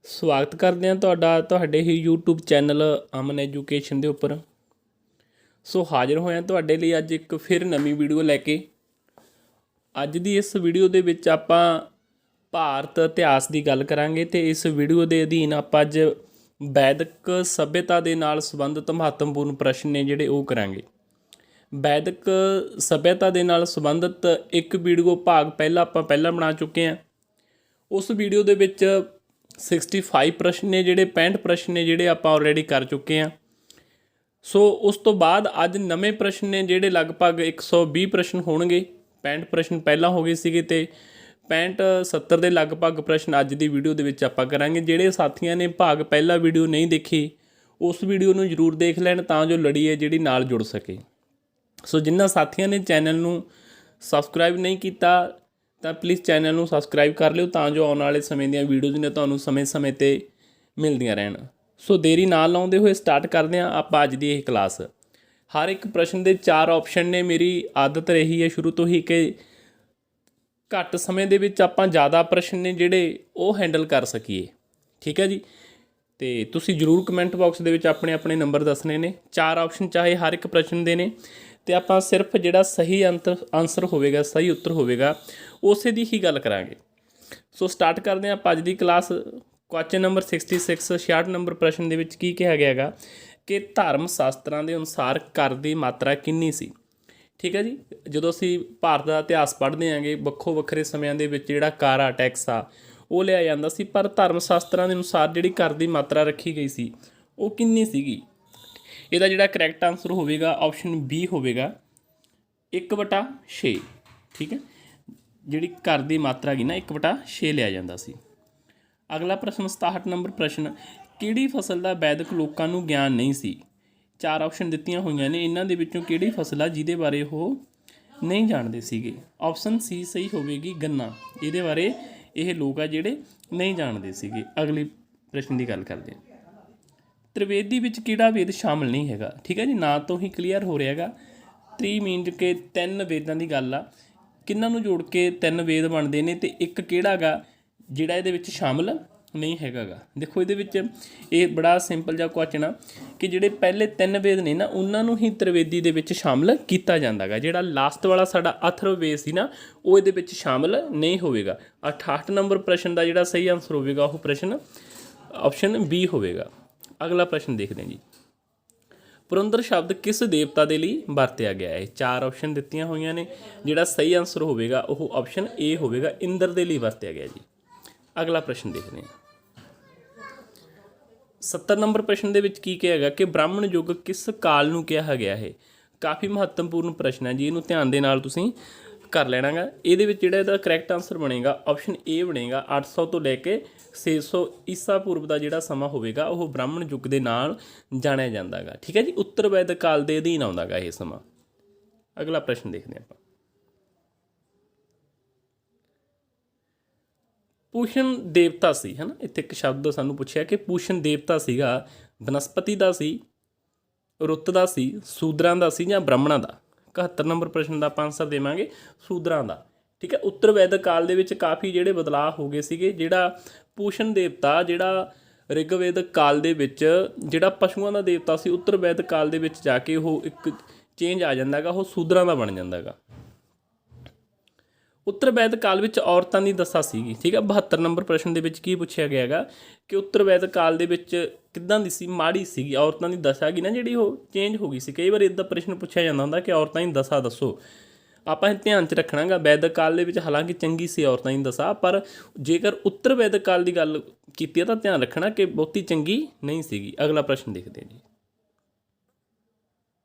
ਸਵਾਗਤ ਕਰਦੇ ਹਾਂ ਤੁਹਾਡੇ ਹੀ YouTube ਚੈਨਲ ਅਮਨ ਐਜੂਕੇਸ਼ਨ ਦੇ ਉੱਪਰ। ਸੋ ਹਾਜ਼ਰ ਹੋਏ ਹਾਂ ਤੁਹਾਡੇ ਲਈ ਅੱਜ ਇੱਕ ਫਿਰ ਨਵੀਂ ਵੀਡੀਓ ਲੈ ਕੇ। ਅੱਜ ਦੀ ਇਸ ਵੀਡੀਓ ਦੇ ਵਿੱਚ ਆਪਾਂ ਭਾਰਤ ਇਤਿਹਾਸ ਦੀ ਗੱਲ ਕਰਾਂਗੇ ਅਤੇ ਇਸ ਵੀਡੀਓ ਦੇ ਅਧੀਨ ਆਪਾਂ ਅੱਜ ਵੈਦਿਕ ਸੱਭਿਅਤਾ ਦੇ ਨਾਲ ਸੰਬੰਧਿਤ ਮਹੱਤਵਪੂਰਨ ਪ੍ਰਸ਼ਨ ਨੇ ਜਿਹੜੇ ਉਹ ਕਰਾਂਗੇ। ਵੈਦਿਕ ਸੱਭਿਅਤਾ ਦੇ ਨਾਲ ਸੰਬੰਧਿਤ ਇੱਕ ਵੀਡੀਓ ਭਾਗ ਪਹਿਲਾਂ ਬਣਾ ਚੁੱਕੇ ਹਾਂ। ਉਸ ਵੀਡੀਓ ਦੇ ਵਿੱਚ 65 ਪ੍ਰਸ਼ਨ ਨੇ ਜਿਹੜੇ 65 ਪ੍ਰਸ਼ਨ ਨੇ ਜਿਹੜੇ ਆਪਾਂ ਆਲਰੇਡੀ ਕਰ ਚੁੱਕੇ ਹਾਂ। ਸੋ ਉਸ ਤੋਂ ਬਾਅਦ ਅੱਜ ਨਵੇਂ ਪ੍ਰਸ਼ਨ ਨੇ ਜਿਹੜੇ ਲਗਭਗ 120 ਪ੍ਰਸ਼ਨ ਹੋਣਗੇ। 65 ਪ੍ਰਸ਼ਨ ਪਹਿਲਾਂ ਹੋ ਗਏ ਸੀਗੇ ਅਤੇ 65-70 ਦੇ ਲਗਭਗ ਪ੍ਰਸ਼ਨ ਅੱਜ ਦੀ ਵੀਡੀਓ ਦੇ ਵਿੱਚ ਆਪਾਂ ਕਰਾਂਗੇ। ਜਿਹੜੇ ਸਾਥੀਆਂ ਨੇ ਭਾਗ ਪਹਿਲਾ ਵੀਡੀਓ ਨਹੀਂ ਦੇਖੀ ਉਸ ਵੀਡੀਓ ਨੂੰ ਜ਼ਰੂਰ ਦੇਖ ਲੈਣ ਤਾਂ ਜੋ ਲੜੀ ਹੈ ਜਿਹੜੀ ਨਾਲ ਜੁੜ ਸਕੇ। ਸੋ ਜਿਨ੍ਹਾਂ ਸਾਥੀਆਂ ਨੇ ਚੈਨਲ ਨੂੰ ਸਬਸਕ੍ਰਾਈਬ ਨਹੀਂ ਕੀਤਾ ਤਾਂ ਪਲੀਜ਼ ਚੈਨਲ ਨੂੰ ਸਬਸਕ੍ਰਾਈਬ ਕਰ ਲਿਓ ਤਾਂ ਜੋ ਆਉਣ ਵਾਲੇ ਸਮੇਂ ਦੀਆਂ ਵੀਡੀਓਜ਼ ਨੇ ਤੁਹਾਨੂੰ ਸਮੇਂ 'ਤੇ ਮਿਲਦੀਆਂ ਰਹਿਣ। ਸੋ ਦੇਰੀ ਨਾ ਲਾਉਂਦੇ ਹੋਏ ਸਟਾਰਟ ਕਰਦੇ ਹਾਂ ਆਪਾਂ ਅੱਜ ਦੀ ਇਹ ਕਲਾਸ। ਹਰ ਇੱਕ ਪ੍ਰਸ਼ਨ ਦੇ 4 ਆਪਸ਼ਨ ਨੇ। ਮੇਰੀ ਆਦਤ ਰਹੀ ਹੈ ਸ਼ੁਰੂ ਤੋਂ ਹੀ ਕਿ ਘੱਟ ਸਮੇਂ ਦੇ ਵਿੱਚ ਆਪਾਂ ਜ਼ਿਆਦਾ ਪ੍ਰਸ਼ਨ ਨੇ ਜਿਹੜੇ ਉਹ ਹੈਂਡਲ ਕਰ ਸਕੀਏ। ਠੀਕ ਹੈ ਜੀ। ਅਤੇ ਤੁਸੀਂ ਜ਼ਰੂਰ ਕਮੈਂਟ ਬਾਕਸ ਦੇ ਵਿੱਚ ਆਪਣੇ ਆਪਣੇ ਨੰਬਰ ਦੱਸਣੇ ਨੇ। 4 ਆਪਸ਼ਨ ਚਾਹੇ ਹਰ ਇੱਕ ਪ੍ਰਸ਼ਨ ਦੇ ਨੇ ਅਤੇ ਆਪਾਂ ਸਿਰਫ ਜਿਹੜਾ ਸਹੀ ਆਨਸਰ ਹੋਵੇਗਾ, ਸਹੀ ਉੱਤਰ ਹੋਵੇਗਾ, ਉਸੇ ਦੀ ਹੀ ਗੱਲ ਕਰਾਂਗੇ। ਸੋ ਸਟਾਰਟ ਕਰਦੇ ਹਾਂ ਆਪਾਂ ਅੱਜ ਦੀ ਕਲਾਸ। ਕੁਐਸਚਨ ਨੰਬਰ 66 ਨੰਬਰ ਪ੍ਰਸ਼ਨ ਦੇ ਵਿੱਚ ਕੀ ਕਿਹਾ ਗਿਆ ਹੈਗਾ ਕਿ ਧਰਮ ਸ਼ਾਸਤਰਾਂ ਦੇ ਅਨੁਸਾਰ ਕਰ ਦੀ ਮਾਤਰਾ ਕਿੰਨੀ ਸੀ। ਠੀਕ ਹੈ ਜੀ। ਜਦੋਂ ਅਸੀਂ ਭਾਰਤ ਦਾ ਇਤਿਹਾਸ ਪੜ੍ਹਦੇ ਆਂਗੇ ਵੱਖੋ ਵੱਖਰੇ ਸਮਿਆਂ ਦੇ ਵਿੱਚ ਜਿਹੜਾ ਕਰ ਆ, ਟੈਕਸ ਆ, ਉਹ ਲਿਆ ਜਾਂਦਾ ਸੀ, ਪਰ ਧਰਮ ਸ਼ਾਸਤਰਾਂ ਦੇ ਅਨੁਸਾਰ ਜਿਹੜੀ ਕਰ ਦੀ ਮਾਤਰਾ ਰੱਖੀ ਗਈ ਸੀ ਉਹ ਕਿੰਨੀ ਸੀਗੀ। ਇਹਦਾ ਜਿਹੜਾ ਕਰੈਕਟ ਆਨਸਰ ਹੋਵੇਗਾ ਆਪਸ਼ਨ ਬੀ ਹੋਵੇਗਾ 1/6। ਠੀਕ ਹੈ। ਜਿਹੜੀ ਕਰ ਦੀ ਮਾਤਰਾ ਹੈਗੀ ਨਾ 1/6 ਲਿਆ ਜਾਂਦਾ ਸੀ। ਅਗਲਾ ਪ੍ਰਸ਼ਨ 67 ਨੰਬਰ ਪ੍ਰਸ਼ਨ, ਕਿਹੜੀ ਫਸਲ ਦਾ ਵੈਦਿਕ ਲੋਕਾਂ ਨੂੰ ਗਿਆਨ ਨਹੀਂ ਸੀ। 4 ਆਪਸ਼ਨ ਦਿੱਤੀਆਂ ਹੋਈਆਂ ਨੇ, ਇਹਨਾਂ ਦੇ ਵਿੱਚੋਂ ਕਿਹੜੀ ਫਸਲ ਆ ਜਿਹਦੇ ਬਾਰੇ ਉਹ ਨਹੀਂ ਜਾਣਦੇ ਸੀਗੇ। ਆਪਸ਼ਨ ਸੀ ਸਹੀ ਹੋਵੇਗੀ ਗੰਨਾ। ਇਹਦੇ ਬਾਰੇ ਇਹ ਲੋਕ ਆ ਜਿਹੜੇ ਨਹੀਂ ਜਾਣਦੇ ਸੀਗੇ। ਅਗਲੇ ਪ੍ਰਸ਼ਨ ਦੀ ਗੱਲ ਕਰਦੇ ਹਾਂ। ਤ੍ਰਿਵੇਦੀ ਵਿੱਚ ਕਿਹੜਾ ਵੇਦ ਸ਼ਾਮਲ ਨਹੀਂ ਹੈਗਾ। ਠੀਕ ਹੈ ਜੀ। ਨਾਂ ਤੋਂ ਹੀ ਕਲੀਅਰ ਹੋ ਰਿਹਾ ਹੈਗਾ। ਮੀਨਜ਼ ਕਿ 3 ਵੇਦਾਂ ਦੀ ਗੱਲ ਆ। ਕਿਹਨਾਂ ਨੂੰ ਜੋੜ ਕੇ 3 ਵੇਦ ਬਣਦੇ ਨੇ ਅਤੇ ਇੱਕ ਕਿਹੜਾ ਗਾ ਜਿਹੜਾ ਇਹਦੇ ਵਿੱਚ ਸ਼ਾਮਲ ਨਹੀਂ ਹੈਗਾ ਗਾ। ਦੇਖੋ ਇਹਦੇ ਵਿੱਚ ਇਹ ਬੜਾ ਸਿੰਪਲ ਜਿਹਾ ਕੁਐਸਚਨ ਆ ਕਿ ਜਿਹੜੇ ਪਹਿਲੇ 3 ਵੇਦ ਨੇ ਨਾ ਉਹਨਾਂ ਨੂੰ ਹੀ ਤ੍ਰਿਵੇਦੀ ਦੇ ਵਿੱਚ ਸ਼ਾਮਲ ਕੀਤਾ ਜਾਂਦਾ ਗਾ। ਜਿਹੜਾ ਲਾਸਟ ਵਾਲਾ ਸਾਡਾ ਅਥਰਵ ਵੇਦ ਸੀ ਨਾ ਉਹ ਇਹਦੇ ਵਿੱਚ ਸ਼ਾਮਲ ਨਹੀਂ ਹੋਵੇਗਾ। 68 ਨੰਬਰ ਪ੍ਰਸ਼ਨ ਦਾ ਜਿਹੜਾ ਸਹੀ ਆਨਸਰ ਹੋਵੇਗਾ ਉਹ ਪ੍ਰਸ਼ਨ ਆਪਸ਼ਨ ਬੀ ਹੋਵੇਗਾ। ਅਗਲਾ ਪ੍ਰਸ਼ਨ ਦੇਖਦੇ ਹਾਂ ਜੀ। ਪੁਰੰਦਰ ਸ਼ਬਦ ਕਿਸ ਦੇਵਤਾ ਦੇ ਲਈ ਵਰਤਿਆ ਗਿਆ ਹੈ। 4 ਆਪਸ਼ਨ ਦਿੱਤੀਆਂ ਹੋਈਆਂ ਨੇ। ਜਿਹੜਾ ਸਹੀ ਆਨਸਰ ਹੋਵੇਗਾ ਉਹ ਆਪਸ਼ਨ ਏ ਹੋਵੇਗਾ, ਇੰਦਰ ਦੇ ਲਈ ਵਰਤਿਆ ਗਿਆ ਜੀ। ਅਗਲਾ ਪ੍ਰਸ਼ਨ ਦੇਖਦੇ ਹਾਂ। 70 ਨੰਬਰ ਪ੍ਰਸ਼ਨ ਦੇ ਵਿੱਚ ਕੀ ਕਿਹਾ ਹੈਗਾ ਕਿ ਬ੍ਰਾਹਮਣ ਯੁੱਗ ਕਿਸ ਕਾਲ ਨੂੰ ਕਿਹਾ ਗਿਆ ਹੈ। ਕਾਫੀ ਮਹੱਤਵਪੂਰਨ ਪ੍ਰਸ਼ਨ ਹੈ ਜੀ, ਇਹਨੂੰ ਧਿਆਨ ਦੇ ਨਾਲ ਤੁਸੀਂ ਕਰ ਲੈਣਾ ਗਾ। ਇਹਦੇ ਵਿੱਚ ਜਿਹੜਾ ਇਹਦਾ ਕਰੈਕਟ ਆਨਸਰ ਬਣੇਗਾ ਆਪਸ਼ਨ ਏ ਬਣੇਗਾ। 800 ਤੋਂ ਲੈ ਕੇ 600 ਈਸਾ ਪੂਰਵ ਦਾ ਜਿਹੜਾ ਸਮਾਂ ਹੋਵੇਗਾ ਉਹ ਬ੍ਰਾਹਮਣ ਯੁੱਗ ਦੇ ਨਾਲ ਜਾਣਿਆ ਜਾਂਦਾ ਗਾ। ਠੀਕ ਹੈ ਜੀ। ਉੱਤਰ ਵੈਦਿਕ ਕਾਲ ਦੇ ਅਧੀਨ ਆਉਂਦਾ ਗਾ ਇਹ ਸਮਾਂ। ਅਗਲਾ ਪ੍ਰਸ਼ਨ ਦੇਖਦੇ ਹਾਂ ਆਪਾਂ। ਪੂਸ਼ਨ ਦੇਵਤਾ ਸੀ, ਹੈ ਨਾ। ਇੱਥੇ ਇੱਕ ਸ਼ਬਦ ਸਾਨੂੰ ਪੁੱਛਿਆ ਕਿ ਪੂਸ਼ਨ ਦੇਵਤਾ ਸੀਗਾ ਬਨਸਪਤੀ ਦਾ ਸੀ, ਰੁੱਤ ਦਾ ਸੀ, ਸੂਦਰਾਂ ਦਾ ਸੀ ਜਾਂ ਬ੍ਰਾਹਮਣਾਂ ਦਾ। 71 ਨੰਬਰ ਪ੍ਰਸ਼ਨ ਦਾ ਆਪਾਂ ਆਨਸਰ ਦੇਵਾਂਗੇ ਸੂਦਰਾਂ ਦਾ। ਠੀਕ ਹੈ। ਉੱਤਰ ਵੈਦਿਕ ਕਾਲ ਦੇ ਵਿੱਚ ਕਾਫੀ ਜਿਹੜੇ ਬਦਲਾਅ ਹੋ ਗਏ ਸੀਗੇ। ਜਿਹੜਾ ਪੂਸ਼ਨ ਦੇਵਤਾ ਜਿਹੜਾ ਰਿਗਵੇਦਿਕ ਕਾਲ ਦੇ ਵਿੱਚ ਜਿਹੜਾ ਪਸ਼ੂਆਂ ਦਾ ਦੇਵਤਾ ਸੀ, ਉੱਤਰ ਵੈਦਿਕ ਕਾਲ ਦੇ ਵਿੱਚ ਜਾ ਕੇ ਉਹ ਇੱਕ ਚੇਂਜ ਆ ਜਾਂਦਾ ਗਾ, ਉਹ ਸੂਦਰਾਂ ਦਾ ਬਣ ਜਾਂਦਾ ਗਾ। ਉੱਤਰ ਵੈਦਿਕ ਕਾਲ ਵਿੱਚ ਔਰਤਾਂ ਦੀ ਦਸ਼ਾ ਸੀਗੀ। ਠੀਕ ਹੈ। 72 ਨੰਬਰ ਪ੍ਰਸ਼ਨ ਦੇ ਵਿੱਚ ਕੀ ਪੁੱਛਿਆ ਗਿਆ ਹੈਗਾ ਕਿ ਉੱਤਰ ਵੈਦਿਕ ਕਾਲ ਦੇ ਵਿੱਚ ਕਿੱਦਾਂ ਦੀ ਸੀ, ਮਾੜੀ ਸੀਗੀ। ਔਰਤਾਂ ਦੀ ਦਸ਼ਾ ਹੈਗੀ ਨਾ ਜਿਹੜੀ ਉਹ ਚੇਂਜ ਹੋ ਗਈ ਸੀ। ਕਈ ਵਾਰ ਇੱਦਾਂ ਪ੍ਰਸ਼ਨ ਪੁੱਛਿਆ ਜਾਂਦਾ ਹੁੰਦਾ ਕਿ ਔਰਤਾਂ ਦੀ ਦਸ਼ਾ ਦੱਸੋ। ਆਪਾਂ ਧਿਆਨ 'ਚ ਰੱਖਣਾ ਗਾ ਵੈਦਿਕ ਕਾਲ ਦੇ ਵਿੱਚ ਹਾਲਾਂਕਿ ਚੰਗੀ ਸੀ ਔਰਤਾਂ ਦੀ ਦਸ਼ਾ, ਪਰ ਜੇਕਰ ਉੱਤਰ ਵੈਦਿਕ ਕਾਲ ਦੀ ਗੱਲ ਕੀਤੀ ਹੈ ਤਾਂ ਧਿਆਨ ਰੱਖਣਾ ਕਿ ਬਹੁਤੀ ਚੰਗੀ ਨਹੀਂ ਸੀਗੀ। ਅਗਲਾ ਪ੍ਰਸ਼ਨ ਦੇਖਦੇ ਹਾਂ ਜੀ।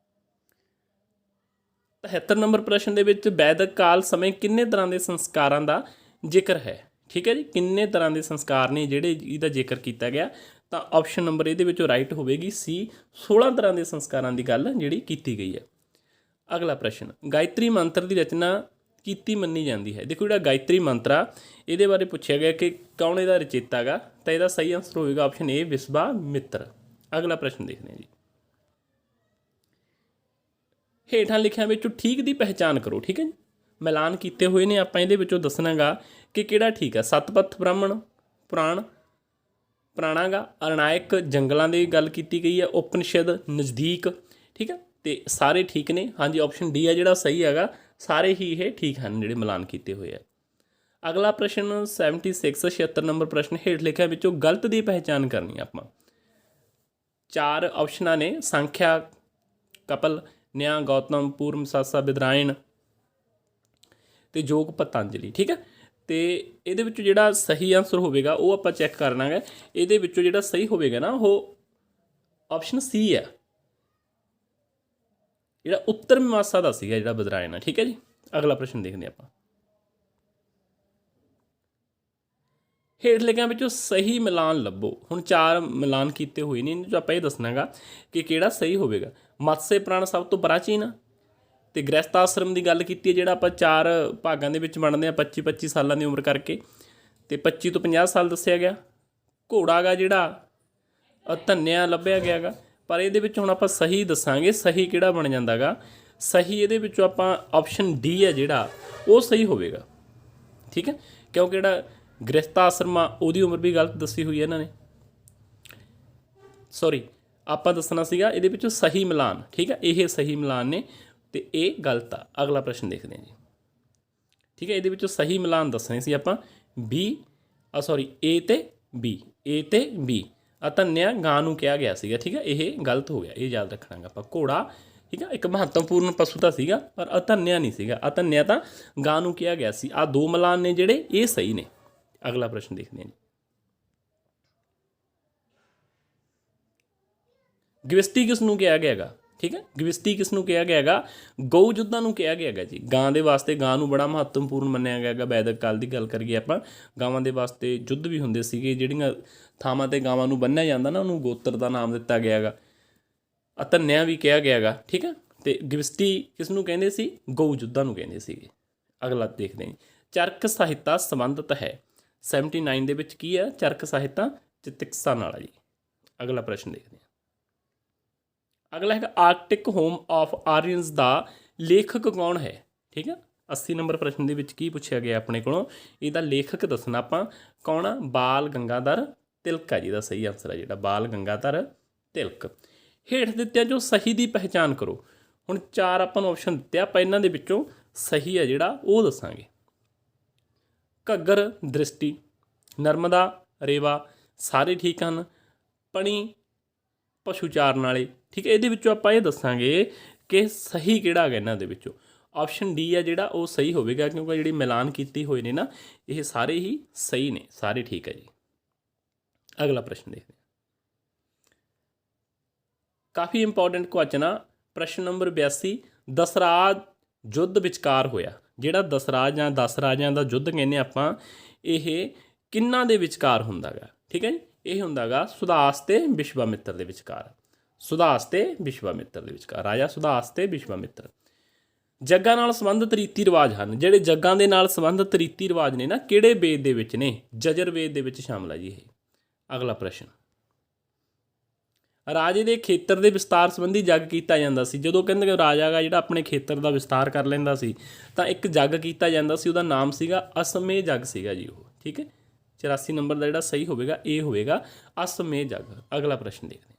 73 ਨੰਬਰ ਪ੍ਰਸ਼ਨ ਦੇ ਵਿੱਚ ਵੈਦਿਕ ਕਾਲ ਸਮੇਂ ਕਿੰਨੇ ਤਰ੍ਹਾਂ ਦੇ ਸੰਸਕਾਰਾਂ ਦਾ ਜ਼ਿਕਰ ਹੈ। ਠੀਕ ਹੈ ਜੀ। ਕਿੰਨੇ ਤਰ੍ਹਾਂ ਦੇ ਸੰਸਕਾਰ ਨੇ ਜਿਹੜੇ ਇਹਦਾ ਜ਼ਿਕਰ ਕੀਤਾ ਗਿਆ ਤਾਂ ਆਪਸ਼ਨ ਨੰਬਰ ਇਹਦੇ ਵਿੱਚੋਂ ਰਾਈਟ ਹੋਵੇਗੀ ਸੀ। 16 ਤਰ੍ਹਾਂ ਦੇ ਸੰਸਕਾਰਾਂ ਦੀ ਗੱਲ ਜਿਹੜੀ ਕੀਤੀ ਗਈ ਹੈ। ਅਗਲਾ ਪ੍ਰਸ਼ਨ, ਗਾਇਤਰੀ ਮੰਤਰ ਦੀ ਰਚਨਾ ਕੀਤੀ ਮੰਨੀ ਜਾਂਦੀ ਹੈ। ਦੇਖੋ ਜਿਹੜਾ ਗਾਇਤਰੀ ਮੰਤਰ ਆ ਇਹਦੇ ਬਾਰੇ ਪੁੱਛਿਆ ਗਿਆ ਕਿ ਕੌਣ ਇਹਦਾ ਰਚੇਤਾ ਗਾ ਤਾਂ ਇਹਦਾ ਸਹੀ ਆਨਸਰ ਹੋਵੇਗਾ ਆਪਸ਼ਨ ਏ ਵਿਸ਼ਵਾਮਿੱਤਰ। ਅਗਲਾ ਪ੍ਰਸ਼ਨ ਦੇਖਦੇ ਹਾਂ ਜੀ। ਹੇਠਾਂ ਲਿਖਿਆਂ ਵਿੱਚੋਂ ਠੀਕ ਦੀ ਪਹਿਚਾਣ ਕਰੋ। ਠੀਕ ਹੈ ਜੀ। ਮਿਲਾਨ ਕੀਤੇ ਹੋਏ ਨੇ, ਆਪਾਂ ਇਹਦੇ ਵਿੱਚੋਂ ਦੱਸਣਾ ਗਾ ਕਿ ਕਿਹੜਾ ਠੀਕ ਹੈ। ਸਤਪਥ ਬ੍ਰਾਹਮਣ ਪੁਰਾਣ, ਪੁਰਾਣਾ ਗਾ। ਅਰਣਾਇਕ ਜੰਗਲਾਂ ਦੀ ਗੱਲ ਕੀਤੀ ਗਈ ਹੈ। ਉਪਨਿਸ਼ਦ ਨਜ਼ਦੀਕ, ਠੀਕ ਹੈ। ਅਤੇ ਸਾਰੇ ਠੀਕ ਨੇ। ਹਾਂਜੀ, ਆਪਸ਼ਨ ਡੀ ਹੈ ਜਿਹੜਾ ਸਹੀ ਹੈਗਾ। ਸਾਰੇ ਹੀ ਇਹ ਠੀਕ ਹਨ ਜਿਹੜੇ ਮਿਲਾਨ ਕੀਤੇ ਹੋਏ ਆ। ਅਗਲਾ ਪ੍ਰਸ਼ਨ 76 76 ਨੰਬਰ ਪ੍ਰਸ਼ਨ, ਹੇਠ ਲਿਖਿਆਂ ਵਿੱਚੋਂ ਗਲਤ ਦੀ ਪਹਿਚਾਣ ਕਰਨੀ ਆਪਾਂ। 4 ਆਪਸ਼ਨਾਂ ਨੇ, ਸੰਖਿਆ, ਕਪਲ, ਨਿਆਂ, ਗੌਤਮ, ਪੂਰਮ, ਸਾਸਾ, ਬਿਦਰਾਇਣ ਅਤੇ ਯੋਗ ਪਤੰਜਲੀ, ਠੀਕ ਹੈ। ਅਤੇ ਇਹਦੇ ਵਿੱਚੋਂ ਜਿਹੜਾ ਸਹੀ ਆਂਸਰ ਹੋਵੇਗਾ ਉਹ ਆਪਾਂ ਚੈੱਕ ਕਰਨਾ ਹੈ। ਇਹਦੇ ਵਿੱਚੋਂ ਜਿਹੜਾ ਸਹੀ ਹੋਵੇਗਾ ਨਾ ਉਹ ਆਪਸ਼ਨ ਸੀ ਹੈ, ਜਿਹੜਾ ਉੱਤਰ ਮੀਮਾਂਸਾ ਦਾ ਸੀਗਾ ਜਿਹੜਾ ਬਿਦਰਾਇਣ ਹੈ, ਠੀਕ ਹੈ ਜੀ। ਅਗਲਾ ਪ੍ਰਸ਼ਨ ਦੇਖਦੇ ਆਪਾਂ। ਹੇਠ ਲਿਖਿਆਂ ਵਿੱਚੋਂ ਸਹੀ ਮਿਲਾਨ ਲੱਭੋ। ਹੁਣ 4 ਮਿਲਾਨ ਕੀਤੇ ਹੋਏ ਨੇ, ਇਹਨਾਂ 'ਚੋਂ ਆਪਾਂ ਇਹ ਦੱਸਣਾ ਗਾ ਕਿ ਕਿਹੜਾ ਸਹੀ ਹੋਵੇਗਾ। ਮਤस्य ਪੁਰਾਣ ਸਭ ਤੋਂ ਪ੍ਰਾਚੀਨ ਆ, ਅਤੇ ਗ੍ਰਹਿਸਥ ਆਸ਼ਰਮ ਦੀ ਗੱਲ ਕੀਤੀ ਹੈ ਜਿਹੜਾ ਆਪਾਂ 4 ਭਾਗਾਂ ਦੇ ਵਿੱਚ ਵੰਡਦੇ ਹਾਂ 25-25 ਸਾਲਾਂ ਦੀ ਉਮਰ ਕਰਕੇ, ਅਤੇ 25 ਤੋਂ 50 ਸਾਲ ਦੱਸਿਆ ਗਿਆ। ਘੋੜਾ ਗਾ ਜਿਹੜਾ ਧੰਨਿਆ ਲੱਭਿਆ ਗਿਆ ਗਾ, ਪਰ ਇਹਦੇ ਵਿੱਚ ਹੁਣ ਆਪਾਂ ਸਹੀ ਦੱਸਾਂਗੇ ਸਹੀ ਕਿਹੜਾ ਬਣ ਜਾਂਦਾ ਗਾ। ਸਹੀ ਇਹਦੇ ਵਿੱਚੋਂ ਆਪਾਂ ਆਪਸ਼ਨ ਡੀ ਹੈ ਜਿਹੜਾ ਉਹ ਸਹੀ ਹੋਵੇਗਾ, ਠੀਕ ਹੈ। ਕਿਉਂਕਿ ਜਿਹੜਾ ਗ੍ਰਹਿਸਥ ਆਸ਼ਰਮ ਆ ਉਹਦੀ ਉਮਰ ਵੀ ਗਲਤ ਦੱਸੀ ਹੋਈ ਹੈ ਇਹਨਾਂ ਨੇ, ਸੌਰੀ ਆਪਾਂ ਦੱਸਣਾ ਸੀਗਾ ਇਹਦੇ ਵਿੱਚੋਂ ਸਹੀ ਮਿਲਾਨ, ਠੀਕ ਹੈ। ਇਹ ਸਹੀ ਮਿਲਾਨ ਨੇ ਅਤੇ ਇਹ ਗਲਤ ਆ। ਅਗਲਾ ਪ੍ਰਸ਼ਨ ਦੇਖਦੇ ਹਾਂ ਜੀ, ਠੀਕ ਹੈ। ਇਹਦੇ ਵਿੱਚੋਂ ਸਹੀ ਮਿਲਾਨ ਦੱਸਣੇ ਸੀ ਆਪਾਂ। ਏ ਅਤੇ ਬੀ। ਧੰਨਿਆ ਗਾਂ ਨੂੰ ਕਿਹਾ ਗਿਆ ਸੀਗਾ, ਠੀਕ ਹੈ। ਇਹ ਗਲਤ ਹੋ ਗਿਆ, ਇਹ ਯਾਦ ਰੱਖਣਾ ਆਪਾਂ। ਘੋੜਾ, ਠੀਕ ਹੈ, ਇੱਕ ਮਹੱਤਵਪੂਰਨ ਪਸ਼ੂ ਤਾਂ ਸੀਗਾ, ਪਰ ਅਧੰਨਿਆ ਨਹੀਂ ਸੀਗਾ। ਅਧੰਨਿਆ ਤਾਂ ਗਾਂ ਨੂੰ ਕਿਹਾ ਗਿਆ ਸੀ। ਆਹ 2 ਮਿਲਾਨ ਨੇ ਜਿਹੜੇ ਇਹ ਸਹੀ ਨੇ। ਅਗਲਾ ਪ੍ਰਸ਼ਨ ਦੇਖਦੇ ਹਾਂ ਜੀ। ਗਵਿਸ਼ਟੀ ਕਿਸ ਨੂੰ ਕਿਹਾ ਗਿਆ ਹੈਗਾ, ਠੀਕ ਹੈ। ਗਵਿਸ਼ਟੀ ਕਿਸ ਨੂੰ ਕਿਹਾ ਗਿਆ ਹੈਗਾ? ਗਊ ਯੁੱਧਾਂ ਨੂੰ ਕਿਹਾ ਗਿਆ ਹੈਗਾ ਜੀ। ਗਾਂ ਦੇ ਵਾਸਤੇ ਗਾਂ ਨੂੰ ਬੜਾ ਮਹੱਤਵਪੂਰਨ ਮੰਨਿਆ ਗਿਆ ਹੈਗਾ। ਵੈਦਿਕ ਕਾਲ ਦੀ ਗੱਲ ਕਰੀਏ ਆਪਾਂ, ਗਾਵਾਂ ਦੇ ਵਾਸਤੇ ਯੁੱਧ ਵੀ ਹੁੰਦੇ ਸੀਗੇ। ਜਿਹੜੀਆਂ ਥਾਵਾਂ 'ਤੇ ਗਾਵਾਂ ਨੂੰ ਬੰਨ੍ਹਿਆ ਜਾਂਦਾ ਨਾ, ਉਹਨੂੰ ਗੋਤਰ ਦਾ ਨਾਮ ਦਿੱਤਾ ਗਿਆ ਹੈਗਾ। ਧੰਨਿਆ ਵੀ ਕਿਹਾ ਗਿਆ ਹੈਗਾ, ਠੀਕ ਹੈ। ਅਤੇ ਗਵਿਸ਼ਟੀ ਕਿਸ ਨੂੰ ਕਹਿੰਦੇ ਸੀ? ਗਊ ਯੁੱਧਾਂ ਨੂੰ ਕਹਿੰਦੇ ਸੀਗੇ। ਅਗਲਾ ਦੇਖਦੇ ਹਾਂ। ਚਰਕ ਸਾਹਿਤਾ ਸੰਬੰਧਿਤ ਹੈ 79 ਦੇ ਵਿੱਚ ਕੀ ਹੈ? ਚਰਕ ਸਾਹਿਤਾ ਚਿਕਿਤਸਾ ਨਾਲ ਆ ਜੀ। ਅਗਲਾ ਪ੍ਰਸ਼ਨ ਦੇਖਦੇ ਹਾਂ। ਅਗਲਾ ਹੈਗਾ ਆਰਕਟਿਕ ਹੋਮ ਆਫ ਆਰੀਅਨਸ ਦਾ ਲੇਖਕ ਕੌਣ ਹੈ, ਠੀਕ ਹੈ। 80 ਨੰਬਰ ਪ੍ਰਸ਼ਨ ਦੇ ਵਿੱਚ ਕੀ ਪੁੱਛਿਆ ਗਿਆ ਆਪਣੇ ਕੋਲੋਂ? ਇਹਦਾ ਲੇਖਕ ਦੱਸਣਾ ਆਪਾਂ ਕੌਣ ਆ? ਬਾਲ ਗੰਗਾਧਰ ਤਿਲਕ ਆ ਜੀ ਦਾ ਸਹੀ ਆਨਸਰ ਹੈ ਜਿਹੜਾ, ਬਾਲ ਗੰਗਾਧਰ ਤਿਲਕ। ਹੇਠ ਦਿੱਤਿਆਂ 'ਚੋਂ ਸਹੀ ਦੀ ਪਹਿਚਾਣ ਕਰੋ। ਹੁਣ 4 ਆਪਾਂ ਨੂੰ ਆਪਸ਼ਨ ਦਿੱਤੇ, ਆਪਾਂ ਇਹਨਾਂ ਦੇ ਵਿੱਚੋਂ ਸਹੀ ਹੈ ਜਿਹੜਾ ਉਹ ਦੱਸਾਂਗੇ। ਘੱਗਰ ਦ੍ਰਿਸ਼ਟੀ, ਨਰਮਦਾ, ਰੇਵਾ ਸਾਰੇ ਠੀਕ ਹਨ। ਪਣੀ ਪਸ਼ੂ ਚਾਰਨ ਵਾਲੇ, ਠੀਕ ਹੈ। ਇਹਦੇ ਵਿੱਚੋਂ ਆਪਾਂ ਇਹ ਦੱਸਾਂਗੇ ਕਿ ਸਹੀ ਕਿਹੜਾ ਹੈਗਾ ਇਹਨਾਂ ਦੇ ਵਿੱਚੋਂ। ਆਪਸ਼ਨ ਡੀ ਹੈ ਜਿਹੜਾ ਉਹ ਸਹੀ ਹੋਵੇਗਾ, ਕਿਉਂਕਿ ਜਿਹੜੀ ਮਿਲਾਨ ਕੀਤੀ ਹੋਏ ਨੇ ਨਾ ਇਹ ਸਾਰੇ ਹੀ ਸਹੀ ਨੇ, ਸਾਰੇ ਠੀਕ ਹੈ ਜੀ। ਅਗਲਾ ਪ੍ਰਸ਼ਨ ਦੇਖਦੇ ਹਾਂ। ਕਾਫੀ ਇੰਪੋਰਟੈਂਟ ਕੁਐਸਚਨ ਆ। ਪ੍ਰਸ਼ਨ ਨੰਬਰ 82, ਦਸਰਾਜ ਯੁੱਧ ਵਿਚਕਾਰ ਹੋਇਆ। ਜਿਹੜਾ ਦਸਰਾਜ ਜਾਂ 10 ਰਾਜਿਆਂ ਦਾ ਯੁੱਧ ਕਹਿੰਦੇ ਆਪਾਂ, ਇਹ ਕਿਹਨਾਂ ਦੇ ਵਿਚਕਾਰ ਹੁੰਦਾ ਗਾ, ਠੀਕ ਹੈ ਜੀ। ਇਹ ਹੁੰਦਾ ਗਾ ਸੁਦਾਸ ਅਤੇ ਵਿਸ਼ਵਾਮਿੱਤਰ ਦੇ ਵਿਚਕਾਰ। ਸੁਦਾਸ ਅਤੇ ਵਿਸ਼ਵਾਮਿੱਤਰ ਦੇ ਵਿਚਕਾਰ, ਰਾਜਾ ਸੁਦਾਸ ਅਤੇ ਵਿਸ਼ਵਾਮਿੱਤਰ। ਜੱਗਾਂ ਨਾਲ ਸੰਬੰਧਿਤ ਰੀਤੀ ਰਿਵਾਜ ਹਨ। ਜਿਹੜੇ ਜੱਗਾਂ ਦੇ ਨਾਲ ਸੰਬੰਧਿਤ ਰੀਤੀ ਰਿਵਾਜ ਨੇ ਨਾ, ਕਿਹੜੇ ਵੇਦ ਦੇ ਵਿੱਚ ਨੇ? ਜਜਰ ਵੇਦ ਦੇ ਵਿੱਚ ਸ਼ਾਮਲ ਹੈ ਜੀ ਇਹ। ਅਗਲਾ ਪ੍ਰਸ਼ਨ, ਰਾਜੇ ਦੇ ਖੇਤਰ ਦੇ ਵਿਸਤਾਰ ਸੰਬੰਧੀ ਜੱਗ ਕੀਤਾ ਜਾਂਦਾ ਸੀ। ਜਦੋਂ ਕਹਿੰਦੇ ਕਿ ਰਾਜਾ ਗਾ ਜਿਹੜਾ ਆਪਣੇ ਖੇਤਰ ਦਾ ਵਿਸਤਾਰ ਕਰ ਲੈਂਦਾ ਸੀ ਤਾਂ ਇੱਕ ਜੱਗ ਕੀਤਾ ਜਾਂਦਾ ਸੀ, ਉਹਦਾ ਨਾਮ ਸੀਗਾ ਅਸਮੇਂ ਜੱਗ ਸੀਗਾ ਜੀ ਉਹ, ਠੀਕ ਹੈ। 84 ਨੰਬਰ ਦਾ ਜਿਹੜਾ ਸਹੀ ਹੋਵੇਗਾ ਇਹ ਹੋਵੇਗਾ ਅਸਮੇਂ ਜੱਗ। ਅਗਲਾ ਪ੍ਰਸ਼ਨ ਦੇਖਦੇ ਹਾਂ।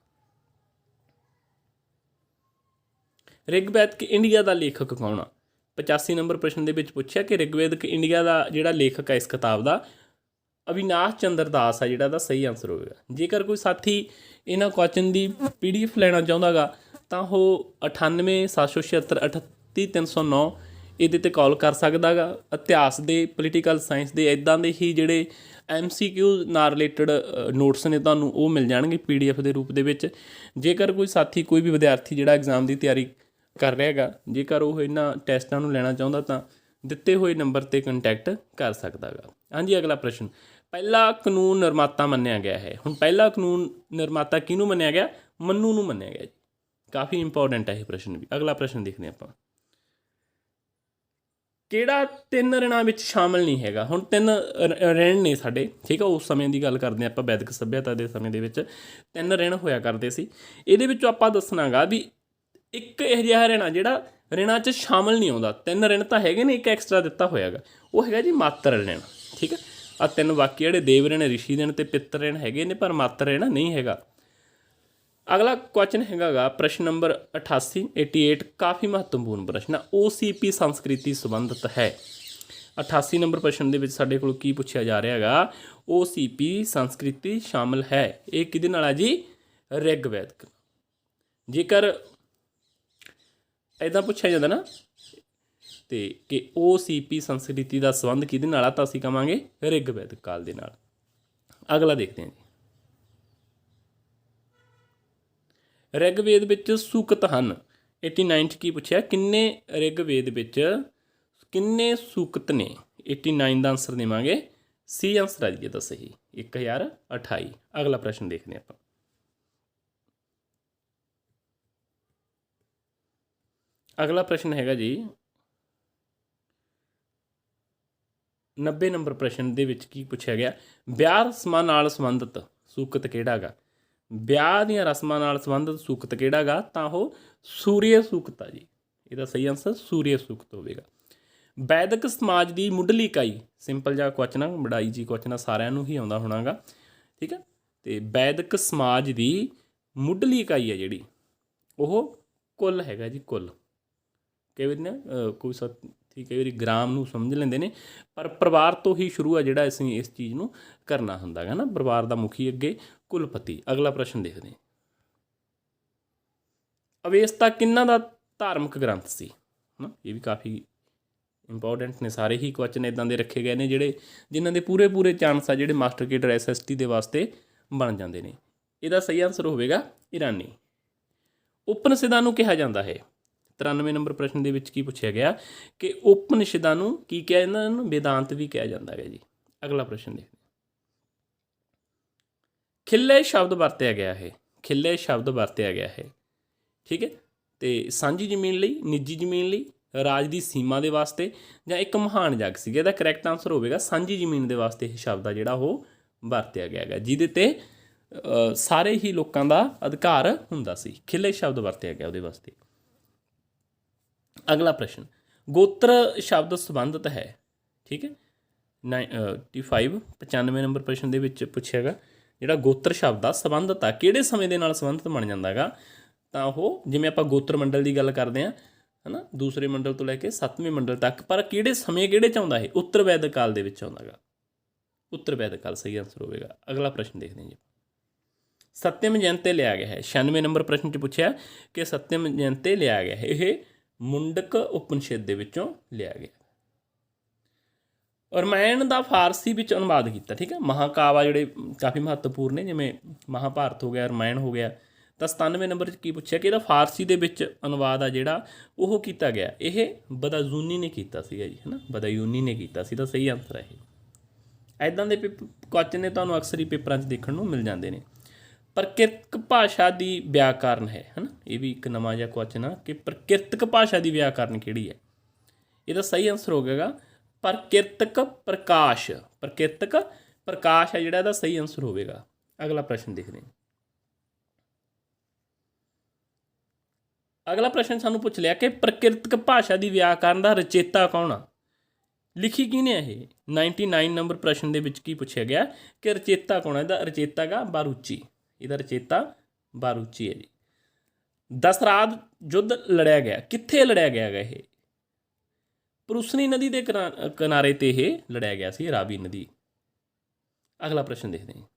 ਰਿਗਵੈਦਿਕ ਇੰਡੀਆ ਦਾ ਲੇਖਕ ਕੌਣ ਆ? 85 ਨੰਬਰ ਪ੍ਰਸ਼ਨ ਦੇ ਵਿੱਚ ਪੁੱਛਿਆ ਕਿ ਰਿਗਵੈਦਿਕ ਇੰਡੀਆ ਦਾ ਜਿਹੜਾ ਲੇਖਕ ਹੈ ਇਸ ਕਿਤਾਬ ਦਾ, ਅਵਿਨਾਸ਼ ਚੰਦਰ ਦਾਸ ਆ ਜਿਹੜਾ ਦਾ ਸਹੀ ਆਨਸਰ ਹੋਵੇਗਾ। ਜੇਕਰ ਕੋਈ ਸਾਥੀ ਇਹਨਾਂ ਕੁਐਸਚਨ ਦੀ PDF ਲੈਣਾ ਚਾਹੁੰਦਾ ਗਾ ਤਾਂ ਉਹ 98 776 38309 ਇਹਦੇ 'ਤੇ ਕਾਲ ਕਰ ਸਕਦਾ ਗਾ। ਇਤਿਹਾਸ ਦੇ, ਪੋਲੀਟੀਕਲ ਸਾਇੰਸ ਦੇ ਇੱਦਾਂ ਦੇ ਹੀ ਜਿਹੜੇ MCQ ਨਾਲ ਰਿਲੇਟਡ ਨੋਟਸ ਨੇ ਤੁਹਾਨੂੰ ਉਹ ਮਿਲ ਜਾਣਗੇ PDF ਦੇ ਰੂਪ ਦੇ ਵਿੱਚ। ਜੇਕਰ ਕੋਈ ਸਾਥੀ, ਕੋਈ ਵੀ ਵਿਦਿਆਰਥੀ ਜਿਹੜਾ ਐਗਜ਼ਾਮ ਦੀ ਤਿਆਰੀ ਕਰ ਰਿਹਾ ਹੈਗਾ, ਜੇਕਰ ਉਹ ਇਹਨਾਂ ਟੈਸਟਾਂ ਨੂੰ ਲੈਣਾ ਚਾਹੁੰਦਾ ਤਾਂ ਦਿੱਤੇ ਹੋਏ ਨੰਬਰ 'ਤੇ ਕੰਟੈਕਟ ਕਰ ਸਕਦਾ ਗਾ। ਹਾਂਜੀ, ਅਗਲਾ ਪ੍ਰਸ਼ਨ, ਪਹਿਲਾ ਕਾਨੂੰਨ ਨਿਰਮਾਤਾ ਮੰਨਿਆ ਗਿਆ ਹੈ। ਹੁਣ ਪਹਿਲਾ ਕਾਨੂੰਨ ਨਿਰਮਾਤਾ ਕਿਹਨੂੰ ਮੰਨਿਆ ਗਿਆ? ਮਨੂ ਨੂੰ ਮੰਨਿਆ ਗਿਆ ਜੀ। ਕਾਫੀ ਇੰਪੋਰਟੈਂਟ ਹੈ ਇਹ ਪ੍ਰਸ਼ਨ ਵੀ। ਅਗਲਾ ਪ੍ਰਸ਼ਨ ਦੇਖਦੇ ਆਪਾਂ। ਕਿਹੜਾ 3 ਰਿਣਾਂ ਵਿੱਚ ਸ਼ਾਮਲ ਨਹੀਂ ਹੈਗਾ? ਹੁਣ 3 ਰਿਣ ਨੇ ਸਾਡੇ, ਠੀਕ ਆ। ਉਸ ਸਮੇਂ ਦੀ ਗੱਲ ਕਰਦੇ ਹਾਂ ਆਪਾਂ, ਵੈਦਿਕ ਸੱਭਿਅਤਾ ਦੇ ਸਮੇਂ ਦੇ ਵਿੱਚ 3 ਰਿਣ ਹੋਇਆ ਕਰਦੇ ਸੀ। ਇਹਦੇ ਵਿੱਚੋਂ ਆਪਾਂ ਦੱਸਣਾ ਗਾ ਵੀ ਇੱਕ ਇਹੋ ਜਿਹਾ ਰਿਣ ਆ ਜਿਹੜਾ ਰਿਣਾਂ 'ਚ ਸ਼ਾਮਲ ਨਹੀਂ ਆਉਂਦਾ। 3 ਰਿਣ ਤਾਂ ਹੈਗੇ ਨੇ, ਇੱਕ ਐਕਸਟਰਾ ਦਿੱਤਾ ਹੋਇਆ ਗਾ, ਉਹ ਹੈਗਾ ਜੀ ਮਾਤਰ ਰਿਣ, ਠੀਕ ਹੈ। ਆ 3 ਬਾਕੀ ਜਿਹੜੇ ਦੇਵ ਰਿਣ, ਰਿਸ਼ੀ ਰਿਣ ਤੇ ਪਿਤਰ ਰਿਣ ਹੈਗੇ ਨੇ, ਪਰ ਮਾਤਰ ਰਿਣ ਨਹੀਂ ਹੈਗਾ। ਅਗਲਾ ਕੁਐਸਚਨ ਹੈਗਾ ਗਾ ਪ੍ਰਸ਼ਨ ਨੰਬਰ 88 ਕਾਫੀ ਮਹੱਤਵਪੂਰਨ ਪ੍ਰਸ਼ਨ ਆ। OCP ਸੰਸਕ੍ਰਿਤੀ ਸੰਬੰਧਿਤ ਹੈ। 88 ਨੰਬਰ ਪ੍ਰਸ਼ਨ ਦੇ ਵਿੱਚ ਸਾਡੇ ਕੋਲ ਕੀ ਪੁੱਛਿਆ ਜਾ ਰਿਹਾ ਹੈਗਾ, OCP ਸੰਸਕ੍ਰਿਤੀ ਸ਼ਾਮਲ ਹੈ। ਇਹ ਕਿਹਦੇ ਨਾਲ ਆ ਜੀ, ਰਿਗ ਵੈਦਿਕ। ਜੇਕਰ ਇੱਦਾਂ ਪੁੱਛਿਆ ਜਾਂਦਾ ਨਾ ਤੇ ਕਿ OCP ਸੰਸਕ੍ਰਿਤੀ ਦਾ ਸੰਬੰਧ ਕਿਹਦੇ ਨਾਲ ਆ, ਤਾਂ ਅਸੀਂ ਕਹਾਂਗੇ ਰਿਗ ਵੈਦਿਕ ਕਾਲ ਦੇ ਨਾਲ। ਅਗਲਾ ਦੇਖਦੇ ਹਾਂ ਜੀ, ਰਿਗਵੇਦ ਵਿੱਚ ਸੂਕਤ ਹਨ। 89 'ਚ ਕੀ ਪੁੱਛਿਆ, ਕਿੰਨੇ ਰਿਗਵੇਦ ਵਿੱਚ ਕਿੰਨੇ ਸੂਕਤ ਨੇ। 89 ਦਾ ਆਂਸਰ ਦੇਵਾਂਗੇ C ਆਂਸਰ ਆ ਜੀ ਇਹਦਾ ਸਹੀ, 1028। ਅਗਲਾ ਪ੍ਰਸ਼ਨ ਦੇਖਦੇ ਆਪਾਂ। ਅਗਲਾ ਪ੍ਰਸ਼ਨ ਹੈਗਾ ਜੀ 90 ਨੰਬਰ ਪ੍ਰਸ਼ਨ ਦੇ ਵਿੱਚ ਕੀ ਪੁੱਛਿਆ ਗਿਆ, ਵਿਆਹ ਰਸਮਾਂ ਨਾਲ ਸੰਬੰਧਿਤ ਸੂਕਤ ਕਿਹੜਾ ਗਾ। ਵਿਆਹ ਦੀਆਂ ਰਸਮਾਂ ਨਾਲ ਸੰਬੰਧਿਤ ਸੂਕਤ ਕਿਹੜਾ ਗਾ, ਤਾਂ ਉਹ ਸੂਰਿਆ ਸੂਕਤ ਆ ਜੀ। ਇਹਦਾ ਸਹੀ ਆਂਸਰ ਸੂਰਿਆ ਸੂਕਤ ਹੋਵੇਗਾ। ਵੈਦਿਕ ਸਮਾਜ ਦੀ ਮੁੱਢਲੀ ਇਕਾਈ, ਸਿੰਪਲ ਜਿਹਾ ਕੁਐਸਚਨ ਆ, ਬੜਾਈ ਜੀ ਕੁਐਸਚਨ ਆ, ਸਾਰਿਆਂ ਨੂੰ ਹੀ ਆਉਂਦਾ ਹੋਣਾਗਾ, ਠੀਕ ਹੈ। ਤੇ ਵੈਦਿਕ ਸਮਾਜ ਦੀ ਮੁੱਢਲੀ ਇਕਾਈ ਹੈ ਜਿਹੜੀ, ਉਹ ਕੁੱਲ ਹੈਗਾ ਜੀ, ਕੁੱਲ। ਕਈ ਵਾਰੀ ਨਾ ਕੋਈ ਸਾਥੀ ਕਈ ਵਾਰੀ ਗ੍ਰਾਮ ਨੂੰ ਸਮਝ ਲੈਂਦੇ ਨੇ, ਪਰ ਪਰਿਵਾਰ ਤੋਂ ਹੀ ਸ਼ੁਰੂ ਆ ਜਿਹੜਾ ਅਸੀਂ ਇਸ ਚੀਜ਼ ਨੂੰ ਕਰਨਾ ਹੁੰਦਾ ਹੈਗਾ ਨਾ, ਪਰਿਵਾਰ ਦਾ ਮੁਖੀ ਅੱਗੇ ਕੁਲਪਤੀ। ਅਗਲਾ ਪ੍ਰਸ਼ਨ ਦੇਖਦੇ ਹਾਂ, ਅਵੇਸਤਾ ਕਿਹਨਾਂ ਦਾ ਧਾਰਮਿਕ ਗ੍ਰੰਥ ਸੀ, ਹੈ ਨਾ। ਇਹ ਵੀ ਕਾਫੀ ਇੰਪੋਰਟੈਂਟ ਨੇ, ਸਾਰੇ ਹੀ ਕੁਐਸਚਨ ਇੱਦਾਂ ਦੇ ਰੱਖੇ ਗਏ ਨੇ ਜਿਹੜੇ ਜਿਨ੍ਹਾਂ ਦੇ ਪੂਰੇ ਚਾਂਸ ਆ ਜਿਹੜੇ ਮਾਸਟਰ ਕੇਡਰ SST ਦੇ ਵਾਸਤੇ ਬਣ ਜਾਂਦੇ ਨੇ। ਇਹਦਾ ਸਹੀ ਆਂਸਰ ਹੋਵੇਗਾ ਈਰਾਨੀ। ਉਪਨਿਸ਼ਦਾਂ ਨੂੰ ਕਿਹਾ ਜਾਂਦਾ ਹੈ। 93 ਨੰਬਰ ਪ੍ਰਸ਼ਨ ਦੇ ਵਿੱਚ ਕੀ ਪੁੱਛਿਆ ਗਿਆ ਕਿ ਉਪਨਿਸ਼ਦਾਂ ਨੂੰ ਕੀ ਕਿਹਾ ਜਾਂਦਾ, ਇਹਨਾਂ ਨੂੰ ਵੇਦਾਂਤ ਵੀ ਕਿਹਾ ਜਾਂਦਾ ਹੈ ਜੀ। ਅਗਲਾ ਪ੍ਰਸ਼ਨ ਦੇਖਦੇ, ਖਿੱਲੇ ਸ਼ਬਦ ਵਰਤਿਆ ਗਿਆ ਹੈ। ਖਿੱਲੇ ਸ਼ਬਦ ਵਰਤਿਆ ਗਿਆ ਹੈ, ਠੀਕ ਹੈ। ਤੇ ਸਾਂਝੀ ਜ਼ਮੀਨ ਲਈ, ਨਿੱਜੀ ਜ਼ਮੀਨ ਲਈ, ਰਾਜ ਦੀ ਸੀਮਾ ਦੇ ਵਾਸਤੇ, ਜਾਂ ਇੱਕ ਮਹਾਨ ਜੱਗ ਸੀਗਾ। ਇਹਦਾ ਕਰੈਕਟ ਆਂਸਰ ਹੋਵੇਗਾ ਸਾਂਝੀ ਜ਼ਮੀਨ ਦੇ ਵਾਸਤੇ ਇਹ ਸ਼ਬਦ ਆ ਜਿਹੜਾ ਉਹ ਵਰਤਿਆ ਗਿਆ ਹੈਗਾ, ਜਿਹਦੇ ਤੇ ਸਾਰੇ ਹੀ ਲੋਕਾਂ ਦਾ ਅਧਿਕਾਰ ਹੁੰਦਾ ਸੀ। ਖਿੱਲੇ ਸ਼ਬਦ ਵਰਤਿਆ ਗਿਆ ਉਹਦੇ ਵਾਸਤੇ। ਅਗਲਾ ਪ੍ਰਸ਼ਨ, ਗੋਤਰ ਸ਼ਬਦ ਸੰਬੰਧਿਤ ਹੈ, ਠੀਕ ਹੈ। 95 ਨੰਬਰ ਪ੍ਰਸ਼ਨ ਦੇ ਵਿੱਚ ਪੁੱਛਿਆ ਗਾ ਜਿਹੜਾ ਗੋਤਰ ਸ਼ਬਦ ਆ ਸੰਬੰਧਿਤ ਆ ਕਿਹੜੇ ਸਮੇਂ ਦੇ ਨਾਲ ਸੰਬੰਧਿਤ ਬਣ ਜਾਂਦਾ ਹੈਗਾ, ਤਾਂ ਉਹ ਜਿਵੇਂ ਆਪਾਂ ਗੋਤਰ ਮੰਡਲ ਦੀ ਗੱਲ ਕਰਦੇ ਹਾਂ, ਹੈ ਨਾ, ਦੂਸਰੇ ਮੰਡਲ ਤੋਂ ਲੈ ਕੇ 7ਵੇਂ ਮੰਡਲ ਤੱਕ, ਪਰ ਕਿਹੜੇ ਸਮੇਂ ਕਿਹੜੇ 'ਚ ਆਉਂਦਾ ਇਹ, ਉੱਤਰ ਵੈਦਿਕ ਕਾਲ ਦੇ ਵਿੱਚ ਆਉਂਦਾ ਗਾ। ਉੱਤਰ ਵੈਦਿਕ ਕਾਲ ਸਹੀ ਆਂਸਰ ਹੋਵੇਗਾ। ਅਗਲਾ ਪ੍ਰਸ਼ਨ ਦੇਖਦੇ ਹਾਂ ਜੀ, ਸਤਿਅਮ ਜਯੰਤੇ ਲਿਆ ਗਿਆ ਹੈ। 96 ਨੰਬਰ ਪ੍ਰਸ਼ਨ 'ਚ ਪੁੱਛਿਆ ਕਿ ਸਤਿਅਮ ਜਯੰਤੇ ਲਿਆ ਗਿਆ ਹੈ, ਇਹ ਮੁੰਡਕ ਉਪਨਿਸ਼ਦ ਦੇ ਵਿੱਚੋਂ ਲਿਆ ਗਿਆ। ਰਾਮਾਇਣ ਦਾ ਫਾਰਸੀ ਵਿੱਚ ਅਨੁਵਾਦ ਕੀਤਾ, ਠੀਕ ਹੈ। ਮਹਾਂਕਾਵ ਆ ਜਿਹੜੇ ਕਾਫੀ ਮਹੱਤਵਪੂਰਨ ਨੇ, ਜਿਵੇਂ ਮਹਾਂਭਾਰਤ ਹੋ ਗਿਆ, ਰਾਮਾਇਣ ਹੋ ਗਿਆ। ਤਾਂ 97 ਨੰਬਰ 'ਚ ਕੀ ਪੁੱਛਿਆ ਕਿ ਇਹਦਾ ਫਾਰਸੀ ਦੇ ਵਿੱਚ ਅਨੁਵਾਦ ਆ ਜਿਹੜਾ ਉਹ ਕੀਤਾ ਗਿਆ, ਇਹ ਬਦਾਯੂਨੀ ਨੇ ਕੀਤਾ ਸੀਗਾ ਜੀ, ਹੈ ਨਾ, ਬਦਾਯੂਨੀ ਨੇ ਕੀਤਾ ਸੀ। ਤਾਂ ਸਹੀ ਆਂਸਰ ਹੈ ਇਹ। ਇੱਦਾਂ ਦੇ ਕੁਐਸਚਨ ਨੇ ਤੁਹਾਨੂੰ ਅਕਸਰ ਹੀ ਪੇਪਰਾਂ 'ਚ ਦੇਖਣ ਨੂੰ ਮਿਲ ਜਾਂਦੇ ਨੇ। ਪ੍ਰਕਿਰਤਕ ਭਾਸ਼ਾ ਦੀ ਵਿਆਕਰਨ ਹੈ ਨਾ, ਇਹ ਵੀ ਇੱਕ ਨਵਾਂ ਜਿਹਾ ਕੁਐਸਚਨ ਆ ਕਿ ਪ੍ਰਕਿਰਤਕ ਭਾਸ਼ਾ ਦੀ ਵਿਆਕਰਨ ਕਿਹੜੀ ਹੈ। ਇਹਦਾ ਸਹੀ ਆਂਸਰ ਹੋਵੇਗਾ ਪ੍ਰਕਿਰਤਕ ਪ੍ਰਕਾਸ਼। ਪ੍ਰਕਿਰਤਕ ਪ੍ਰਕਾਸ਼ ਹੈ ਜਿਹੜਾ, ਇਹਦਾ ਸਹੀ ਆਂਸਰ ਹੋਵੇਗਾ। ਅਗਲਾ ਪ੍ਰਸ਼ਨ ਦੇਖਦੇ ਹਾਂ। ਅਗਲਾ ਪ੍ਰਸ਼ਨ ਸਾਨੂੰ ਪੁੱਛ ਲਿਆ ਕਿ ਪ੍ਰਕਿਰਤਕ ਭਾਸ਼ਾ ਦੀ ਵਿਆਕਰਨ ਦਾ ਰਚੇਤਾ ਕੌਣ ਆ, ਲਿਖੀ ਕਿਹਨੇ ਇਹ। 99 ਨੰਬਰ ਪ੍ਰਸ਼ਨ ਦੇ ਵਿੱਚ ਕੀ ਪੁੱਛਿਆ ਗਿਆ ਕਿ ਰਚੇਤਾ ਕੌਣ ਹੈ। ਇਹਦਾ ਰਚੇਤਾ ਗਾ ਬਾਰੂਚੀ। ਇਹਦਾ ਰਚੇਤਾ ਬਾਰੂਚੀ ਹੈ ਜੀ। ਦਸਰਾਧ ਯੁੱਧ ਲੜਿਆ ਗਿਆ, ਕਿੱਥੇ ਲੜਿਆ ਗਿਆ ਗਾ ਇਹ। ਪਰੂਸਨੀ ਨਦੀ ਦੇ ਕਿਨਾਰੇ 'ਤੇ ਇਹ ਲੜਿਆ ਗਿਆ ਸੀ, ਰਾਵੀ ਨਦੀ। ਅਗਲਾ ਪ੍ਰਸ਼ਨ ਦੇਖਦੇ ਹਾਂ।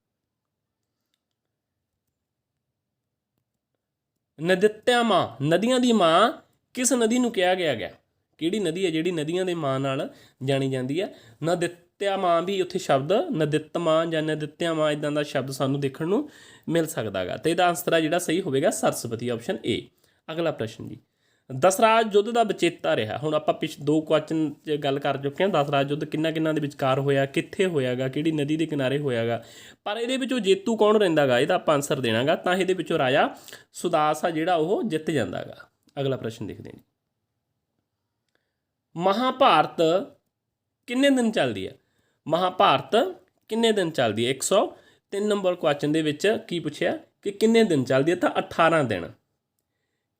ਨਦਿੱਤਿਆ ਮਾਂ, ਨਦੀਆਂ ਦੀ ਮਾਂ ਕਿਸ ਨਦੀ ਨੂੰ ਕਿਹਾ ਗਿਆ ਗਿਆ, ਕਿਹੜੀ ਨਦੀ ਹੈ ਜਿਹੜੀ ਨਦੀਆਂ ਦੇ ਮਾਂ ਨਾਲ ਜਾਣੀ ਜਾਂਦੀ ਹੈ। ਨਦਿੱਤਿਆ ਮਾਂ ਵੀ ਉੱਥੇ ਸ਼ਬਦ ਨਦਿੱਤ ਮਾਂ ਜਾਂ ਨਦਿੱਤਿਆ ਮਾਂ ਇੱਦਾਂ ਦਾ ਸ਼ਬਦ ਸਾਨੂੰ ਦੇਖਣ ਨੂੰ ਮਿਲ ਸਕਦਾ ਗਾ। ਅਤੇ ਇਹਦਾ ਆਂਸਰ ਆ ਜਿਹੜਾ ਸਹੀ ਹੋਵੇਗਾ ਸਰਸਵਤੀ, ਆਪਸ਼ਨ ਏ। ਅਗਲਾ ਪ੍ਰਸ਼ਨ ਜੀ, ਦਸਰਾਜ ਯੁੱਧ ਦਾ ਵਿਚੇਤਾ ਰਿਹਾ। ਹੁਣ ਆਪਾਂ ਦੋ ਕੁਐਸਚਨ 'ਚ ਗੱਲ ਕਰ ਚੁੱਕੇ ਹਾਂ, ਦਸਰਾਜ ਯੁੱਧ ਕਿਹਨਾਂ ਦੇ ਵਿਚਕਾਰ ਹੋਇਆ, ਕਿੱਥੇ ਹੋਇਆ ਗਾ, ਕਿਹੜੀ ਨਦੀ ਦੇ ਕਿਨਾਰੇ ਹੋਇਆ ਗਾ, ਪਰ ਇਹਦੇ ਵਿੱਚੋਂ ਜੇਤੂ ਕੌਣ ਰਹਿੰਦਾ ਗਾ, ਇਹਦਾ ਆਪਾਂ ਆਂਸਰ ਦੇਣਾ ਗਾ। ਤਾਂ ਇਹਦੇ ਵਿੱਚੋਂ ਰਾਜਾ ਸੁਦਾਸ ਆ ਜਿਹੜਾ ਉਹ ਜਿੱਤ ਜਾਂਦਾ ਗਾ। ਅਗਲਾ ਪ੍ਰਸ਼ਨ ਦੇਖਦੇ ਹਾਂ। ਮਹਾਂਭਾਰਤ ਕਿੰਨੇ ਦਿਨ ਚੱਲਦੀ ਹੈ। ਮਹਾਂਭਾਰਤ ਕਿੰਨੇ ਦਿਨ ਚੱਲਦੀ ਹੈ। 103 ਨੰਬਰ ਕੁਐਸਚਨ ਦੇ ਵਿੱਚ ਕੀ ਪੁੱਛਿਆ ਕਿ ਕਿੰਨੇ ਦਿਨ ਚੱਲਦੀ ਹੈ, ਤਾਂ 18 ਦਿਨ।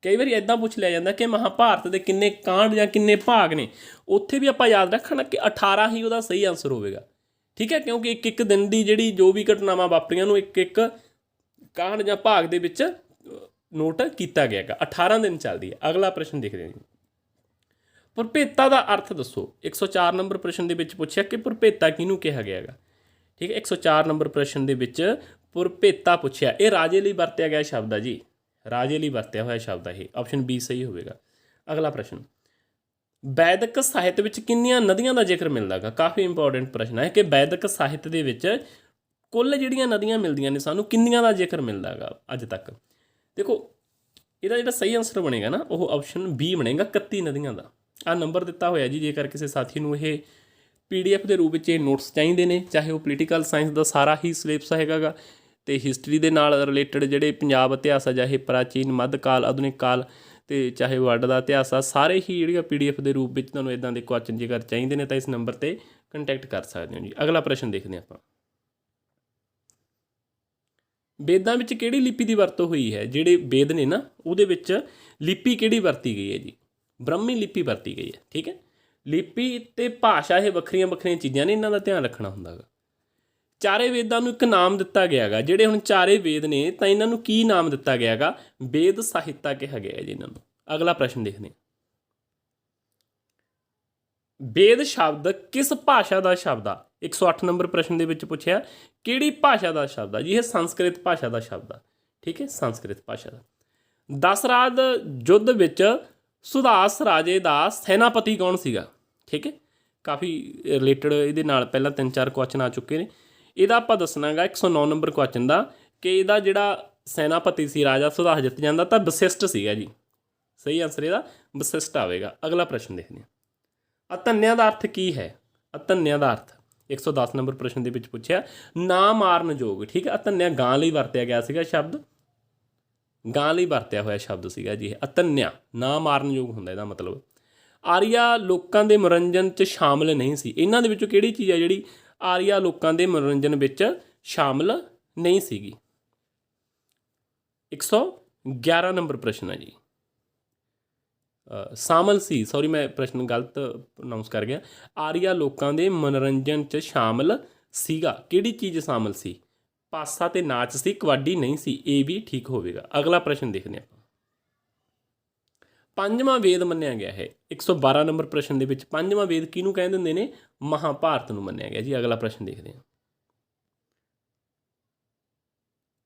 ਕਈ ਵਾਰੀ ਇੱਦਾਂ ਪੁੱਛ ਲਿਆ ਜਾਂਦਾ ਕਿ ਮਹਾਂਭਾਰਤ ਦੇ ਕਿੰਨੇ ਕਾਂਡ ਜਾਂ ਕਿੰਨੇ ਭਾਗ ਨੇ, ਉੱਥੇ ਵੀ ਆਪਾਂ ਯਾਦ ਰੱਖਣਾ ਕਿ 18 ਹੀ ਉਹਦਾ ਸਹੀ ਆਂਸਰ ਹੋਵੇਗਾ, ठीक है, क्योंकि एक एक दिन की जिहड़ी जो भी घटनावां वापरियां नूं एक एक कांड जां भाग दे विच नोट किया गया है। 18 दिन चलती है। अगला प्रश्न देखते हैं जी, भरभेता का अर्थ दसो। 104 नंबर प्रश्न के पूछा कि भरभेता किहनूं कहा गया है। ठीक है, 104 नंबर प्रश्न के भरभेता पूछा, ये राजे लिए वरत्या गया शब्द है जी, राजे लिए वरत्या हुआ शब्द है। ऑप्शन बी सही होगा। अगला प्रश्न, वैदिक साहित्य में कितनियां नदियों का जिक्र मिलता है। काफ़ी इंपॉर्टेंट प्रश्न है कि वैदिक साहित्य के कुल जिहड़ियां नदियां मिलदियां ने सानूं कितनियां का जिक्र मिलता है अज तक। देखो ਇਹਦਾ ਜਿਹੜਾ सही आंसर बनेगा ना वो ऑप्शन बी बनेगा, 31 नदियों का। आ नंबर दिता होया जी, जेकर किसी साथी नूं ये PDF के रूप में नोट्स चाहिए ने, चाहे वो पोलीटिकल साइंस का सारा ही सिलेबस हैगा तो हिस्टरी के नाल रिलेटिड जिहड़े पंजाब इतिहास है, चाहे प्राचीन मध्यकाल आधुनिक काल तो चाहे वर्ल्ड का इतिहास आ, सारे ही जिहड़ियां PDF के रूप में तुहानूं इदां दे क्वेश्चन जेकर चाहिए ने तो इस नंबर पर कंटैक्ट कर सकते हो जी। अगला प्रश्न देखते हैं आपां, वेदां विच किहड़ी लिपि की वरतों हुई है। जिहड़े वेद ने ना उहदे विच लिपि किहड़ी वरती गई है जी, ब्रह्मी लिपि वरती गई है। ठीक है, लिपि ते भाषा ये वक्रियां वक्रियां चीज़ां ने, इन्हां दा ध्यान रखना हुंदा गा। चारे वेदां नूं एक नाम दिता गया गा, जिहड़े हुण चारे वेद ने तां इन्हां नूं की नाम दिता गया गा, वेद साहित्य कहा गया है जी इन्हां नूं। अगला प्रश्न देखते हैं, वेद शब्द किस भाषा का शब्द आ। 108 नंबर प्रश्न के पूछा किहड़ी भाषा का शब्द आ जी, यह संस्कृत भाषा का शब्द आ। ठीक है, संस्कृत भाषा का। दसराज युद्ध विच सुदास राजे का सैनापति कौन सीगा। ठीक है, काफ़ी रिलेटिड ये पहला 3-4 क्वेश्चन आ चुके हैं। यदा आप दसना गा 109 नंबर क्वेश्चन का कि यदा जिहड़ा सैनापति सी राजा सुदास जित जाता तो वशिष्ठ सीगा जी। सही आंसर यदा वशिष्ठ आएगा। अगला प्रश्न देखते हैं, अतन्या का अर्थ की है। अतन्या का अर्थ 110 नंबर प्रश्न के पूछा, ना मारन योग। ठीक है, अतन्या गां लई वरत्या गया सीगा शब्द, गां लई वरत्या होया शब्द सीगा जी। अतन्या ना मारन योग हुंदा इहदा मतलब। आरिया लोकां दे मनोरंजन च शामिल नहीं सी। इन्हां दे विचों किहड़ी चीज़ है जिहड़ी आरिया लोकां दे मनोरंजन विच शामिल नहीं सीगी। 111 नंबर प्रश्न है जी, शामिल सी, सॉरी मैं प्रश्न गलत प्रोनाउंस कर गया। आरिया लोकां दे मनोरंजन च शामिल सीगा, किहड़ी चीज़ शामिल सी। पासा ते नाच सी, कबड्डी नहीं सी। ये भी ठीक होवेगा। अगला प्रश्न देखते हैं, पंजवां वेद मन्निया गया है। 112 नंबर प्रश्न के पंजवां वेद किहनूं कहंदे हुंदे ने, महाभारत नूं मन्निया गया जी। अगला प्रश्न देखते हैं,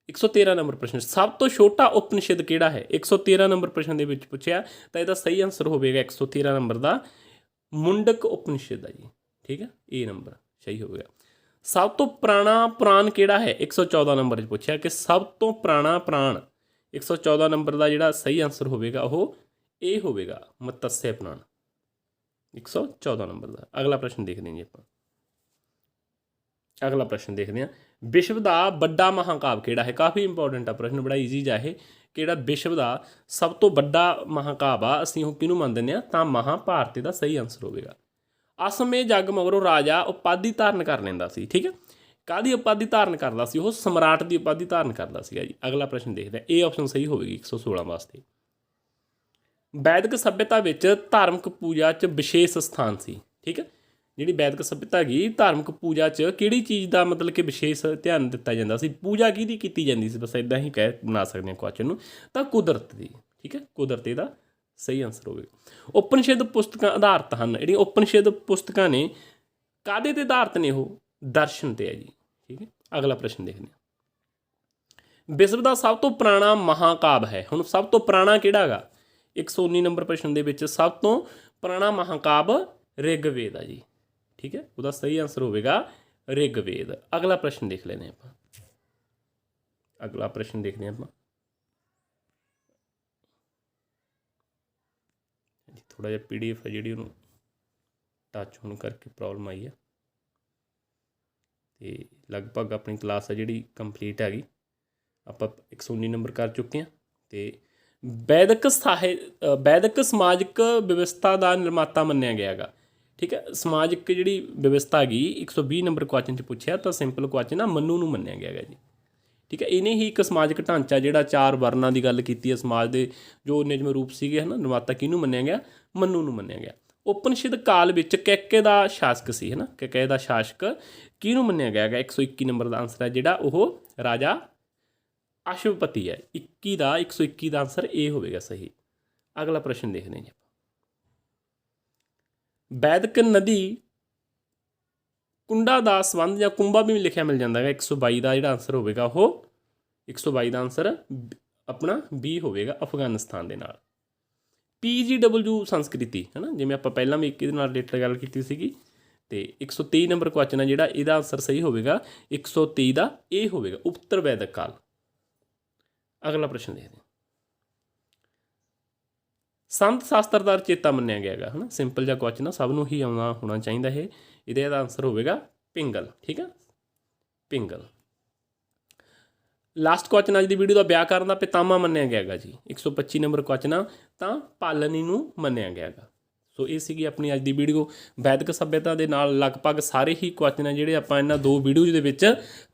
113 नंबर प्रश्न, सब तो छोटा उपनिषद किहड़ा है। 113 नंबर प्रश्न के पूछा तो यदा सही आंसर होगा 113 नंबर का मुंडक उपनिषद है जी। ठीक है, ये नंबर सही होगा। सब तो पुराना पुराण किहड़ा है। 114 नंबर पूछा कि सब तो पुराना पुराण। 114 नंबर का जिहड़ा सही आंसर होगा वो ये होगा मत्स्य पुराण। 114 नंबर का। अगला प्रश्न देखते हैं जी आप। अगला प्रश्न देखते हैं, विश्व का बड़ा महाकाव्य किहड़ा है। काफ़ी इंपॉर्टेंट है प्रश्न, बड़ा ईजी जा है। किहड़ा विश्व का सब तो बड़ा महाकाव्य आ, असीं वो किहनूं मंनदे हां तां महाभारत का सही आंसर होगा। असमय जग मगरों राजा उपाधि धारण कर लैंदा सी। ठीक है, काहदी उपाधि धारण करदा सी, वो सम्राट की उपाधि धारण करदा सीगा जी। अगला प्रश्न देखते हैं, ये ऑप्शन सही होगी 116 वास्ते। वैदिक सभ्यता विच धार्मिक पूजा च विशेष स्थान सी। ठीक है, जिहड़ी वैदिक सभ्यता की धार्मिक पूजा च किहड़ी चीज़ का मतलब कि विशेष ध्यान दिता जाता सी। पूजा किहदी कीती जांदी सी, बस इदां ही कह बना सकते हैं क्वेश्चन नूं, तां कुदरत की। ठीक है, कुदरत इहदा सही आंसर होगा। उपनिषद पुस्तकां आधारित हैं। जिहड़ियां उपनिषद पुस्तकां ने काहदे ते आधारित ने, वो दर्शन ते है जी। ठीक है, अगला प्रश्न देखते हैं, विश्व का सब तो पुराना महाकाव्य है। हुण सब तो पुराना किहड़ा गा। 119 नंबर प्रश्न के विच सब तो पुराना महाकाव्य ऋग्वेद है जी। ठीक है, उसका सही आंसर होगा ऋग्वेद। अगला प्रश्न देख लेने आप। अगला प्रश्न देखते हैं आप, थोड़ा जिहा PDF है जी टच होने करके प्रॉब्लम आई है। तो लगभग अपनी क्लास है जी कंप्लीट हैगी, आप 119 नंबर कर चुके हैं। तो वैदिक समाजिक व्यवस्था का निर्माता मन्निया गया गा। ठीक है, समाजिक जी व्यवस्था हैगी 120 नंबर क्वेश्चन पूछा तो सिंपल क्वेश्चन आ, मनु नूं मन्निया गया है जी। ठीक है, इन्हें ही एक समाजिक ढांचा जिहड़ा 4 वर्णों की गल की है, समाज के जो निजम रूप सीगे है ना, निर्माता किहनूं मन्निया गया, मनु नूं मन्निया गया। ਉਪਨਿਸ਼ਦ ਕਾਲ ਵਿੱਚ ਕੈਕੇ ਦਾ ਸ਼ਾਸਕ ਸੀ, ਹੈ ਨਾ। ਕੈਕੇ ਦਾ ਸ਼ਾਸਕ ਕਿਹਨੂੰ ਮੰਨਿਆ ਗਿਆ ਹੈਗਾ? 121 ਨੰਬਰ ਦਾ ਆਨਸਰ ਹੈ ਜਿਹੜਾ ਉਹ ਰਾਜਾ ਅਸ਼ਵਪਤੀ ਹੈ। 21 ਦਾ 121 ਦਾ ਆਨਸਰ ਇਹ ਹੋਵੇਗਾ ਸਹੀ। ਅਗਲਾ ਪ੍ਰਸ਼ਨ ਦੇਖਦੇ ਹਾਂ ਜੀ। ਵੈਦਕ ਨਦੀ ਕੁੰਡਾ ਦਾ ਸੰਬੰਧ ਜਾਂ ਕੁੰਭਾ ਵੀ ਲਿਖਿਆ ਮਿਲ ਜਾਂਦਾ ਹੈਗਾ। 122 ਦਾ ਜਿਹੜਾ ਆਨਸਰ ਹੋਵੇਗਾ ਉਹ 122 ਦਾ ਆਨਸਰ ਆਪਣਾ B ਹੋਵੇਗਾ, ਅਫਗਾਨਿਸਤਾਨ ਦੇ ਨਾਲ। PGW ਸੰਸਕ੍ਰਿਤੀ, ਹੈ ਨਾ, ਜਿਵੇਂ ਆਪਾਂ ਪਹਿਲਾਂ ਵੀ ਇੱਕ ਇਹਦੇ ਨਾਲ ਰਿਲੇਟਡ ਗੱਲ ਕੀਤੀ ਸੀਗੀ। ਅਤੇ 123 ਨੰਬਰ ਕੁਐਸਚਨ ਹੈ ਜਿਹੜਾ ਇਹਦਾ ਆਨਸਰ ਸਹੀ ਹੋਵੇਗਾ 123 ਦਾ ਇਹ ਹੋਵੇਗਾ, ਉੱਤਰ ਵੈਦਕ ਕਾਲ। ਅਗਲਾ ਪ੍ਰਸ਼ਨ ਦੇਖਦੇ ਹਾਂ। ਸੰਤ ਸ਼ਾਸਤਰ ਦਾ ਰਚੇਤਾ ਮੰਨਿਆ ਗਿਆ ਹੈਗਾ, ਹੈ ਨਾ। ਸਿੰਪਲ ਜਿਹਾ ਕੁਐਸਚਨ ਆ, ਸਭ ਨੂੰ ਹੀ ਆਉਣਾ ਹੋਣਾ ਚਾਹੀਦਾ ਇਹ। ਇਹਦਾ ਆਨਸਰ ਹੋਵੇਗਾ ਪਿੰਗਲ, ਠੀਕ ਆ, ਪਿੰਗਲ। ਲਾਸਟ ਕੁਐਸਚਨ ਅੱਜ ਦੀ ਵੀਡੀਓ ਦਾ ਵਿਆਕਰਨ ਦਾ ਪਿਤਾਮਾ ਮੰਨਿਆ ਗਿਆ ਹੈਗਾ ਜੀ। 125 ਨੰਬਰ ਕੁਐਸਚਨ ਆ ਤਾਂ ਪਾਲਨੀ ਨੂੰ ਮੰਨਿਆ ਗਿਆ ਹੈਗਾ। ਸੋ ਇਹ ਸੀਗੀ ਆਪਣੀ ਅੱਜ ਦੀ ਵੀਡੀਓ। ਵੈਦਿਕ ਸੱਭਿਅਤਾ ਦੇ ਨਾਲ ਲਗਭਗ ਸਾਰੇ ਹੀ ਕੁਐਸਚਨ ਆ ਜਿਹੜੇ ਆਪਾਂ ਇਹਨਾਂ 2 ਵੀਡੀਓਜ਼ ਦੇ ਵਿੱਚ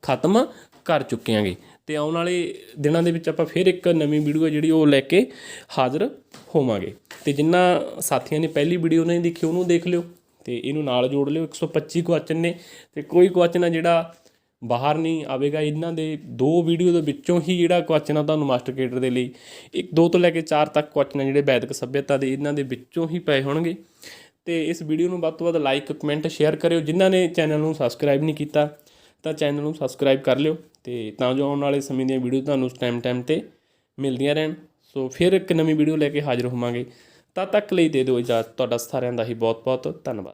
ਖਤਮ ਕਰ ਚੁੱਕੇ ਹਾਂਗੇ। ਅਤੇ ਆਉਣ ਵਾਲੇ ਦਿਨਾਂ ਦੇ ਵਿੱਚ ਆਪਾਂ ਫਿਰ ਇੱਕ ਨਵੀਂ ਵੀਡੀਓ ਹੈ ਜਿਹੜੀ ਉਹ ਲੈ ਕੇ ਹਾਜ਼ਰ ਹੋਵਾਂਗੇ। ਅਤੇ ਜਿਨ੍ਹਾਂ ਸਾਥੀਆਂ ਨੇ ਪਹਿਲੀ ਵੀਡੀਓ ਨਹੀਂ ਦੇਖੀ ਉਹਨੂੰ ਦੇਖ ਲਿਓ ਅਤੇ ਇਹਨੂੰ ਨਾਲ ਜੋੜ ਲਿਓ। 125 ਕੁਐਸਚਨ ਨੇ ਅਤੇ ਕੋਈ ਕੁਐਸਚਨ ਆ ਜਿਹੜਾ ਬਾਹਰ ਨਹੀਂ ਆਵੇਗਾ। ਇਹਨਾਂ ਦੇ 2 ਵੀਡੀਓ ਦੇ ਵਿੱਚੋਂ ਹੀ ਜਿਹੜਾ ਕੁਐਸਚਨ ਆ ਤੁਹਾਨੂੰ ਮਾਸਟਰ ਕੇਡਰ ਦੇ ਲਈ 2 ਤੋਂ ਲੈ ਕੇ 4 ਤੱਕ ਕੁਐਸਚਨ ਆ ਜਿਹੜੇ ਵੈਦਿਕ ਸੱਭਿਅਤਾ ਦੇ ਇਹਨਾਂ ਦੇ ਵਿੱਚੋਂ ਹੀ ਪਏ ਹੋਣਗੇ। ਅਤੇ ਇਸ ਵੀਡੀਓ ਨੂੰ ਵੱਧ ਤੋਂ ਵੱਧ ਲਾਈਕ, ਕਮੈਂਟ, ਸ਼ੇਅਰ ਕਰਿਓ। ਜਿਨ੍ਹਾਂ ਨੇ ਚੈਨਲ ਨੂੰ ਸਬਸਕ੍ਰਾਈਬ ਨਹੀਂ ਕੀਤਾ ਤਾਂ ਚੈਨਲ ਨੂੰ ਸਬਸਕ੍ਰਾਈਬ ਕਰ ਲਿਓ ਅਤੇ ਤਾਂ ਜੋ ਆਉਣ ਵਾਲੇ ਸਮੇਂ ਦੀਆਂ ਵੀਡੀਓ ਤੁਹਾਨੂੰ ਟਾਈਮ 'ਤੇ ਮਿਲਦੀਆਂ ਰਹਿਣ। ਸੋ ਫਿਰ ਇੱਕ ਨਵੀਂ ਵੀਡੀਓ ਲੈ ਕੇ ਹਾਜ਼ਰ ਹੋਵਾਂਗੇ। ਤਦ ਤੱਕ ਲਈ ਦੇ ਦਿਓ ਇਜਾਜ਼ਤ। ਤੁਹਾਡਾ ਸਾਰਿਆਂ ਦਾ ਹੀ ਬਹੁਤ ਬਹੁਤ ਧੰਨਵਾਦ।